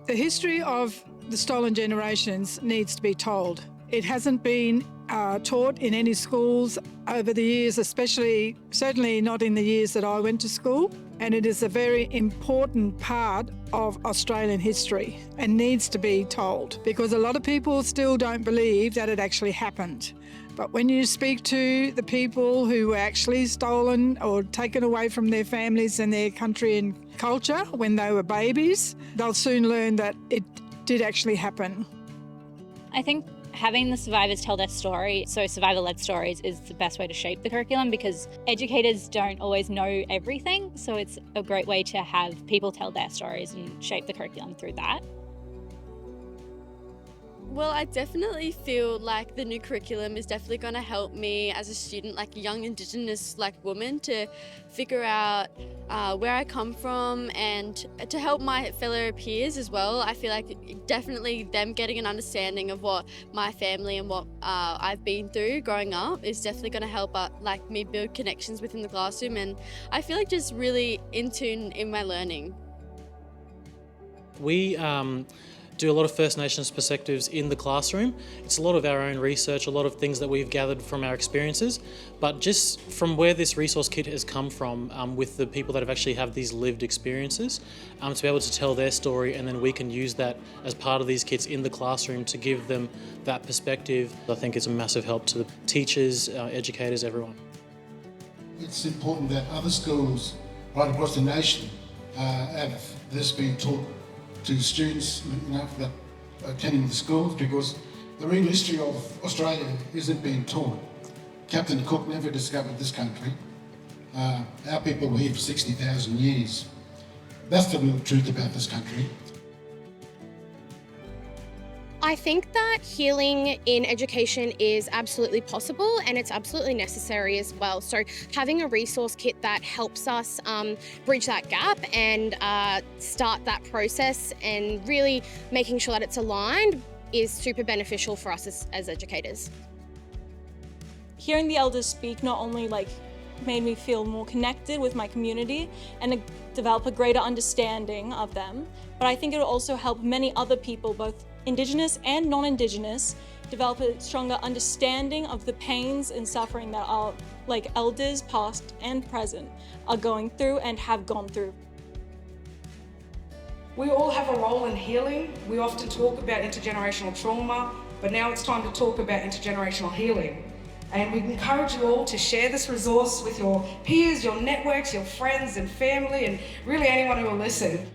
The history of the stolen generations needs to be told. It hasn't been taught in any schools over the years, certainly not in the years that I went to school. And it is a very important part of Australian history and needs to be told because a lot of people still don't believe that it actually happened. But when you speak to the people who were actually stolen or taken away from their families and their country and culture when they were babies, they'll soon learn that it did actually happen. I think having the survivors tell their story, so survivor-led stories, is the best way to shape the curriculum because educators don't always know everything. So it's a great way to have people tell their stories and shape the curriculum through that. Well, I definitely feel like the new curriculum is definitely going to help me as a student, like a young Indigenous woman, to figure out where I come from and to help my fellow peers as well. I feel like definitely them getting an understanding of what my family and what I've been through growing up is definitely going to help me build connections within the classroom, and I feel like just really in tune in my learning. We do a lot of First Nations perspectives in the classroom. It's a lot of our own research, a lot of things that we've gathered from our experiences, but just from where this resource kit has come from with the people that have actually had these lived experiences, to be able to tell their story, and then we can use that as part of these kits in the classroom to give them that perspective. I think it's a massive help to the teachers, educators, everyone. It's important that other schools right across the nation have this being taught to students, that are attending the schools, because the real history of Australia isn't being taught. Captain Cook never discovered this country. Our people were here for 60,000 years. That's the real truth about this country. I think that healing in education is absolutely possible and it's absolutely necessary as well. So having a resource kit that helps us bridge that gap and start that process and really making sure that it's aligned is super beneficial for us as educators. Hearing the elders speak not only made me feel more connected with my community and develop a greater understanding of them, but I think it will also help many other people, both Indigenous and non-Indigenous, develop a stronger understanding of the pains and suffering that our elders, past and present, are going through and have gone through. We all have a role in healing. We often talk about intergenerational trauma, but now it's time to talk about intergenerational healing. And we encourage you all to share this resource with your peers, your networks, your friends and family, and really anyone who will listen.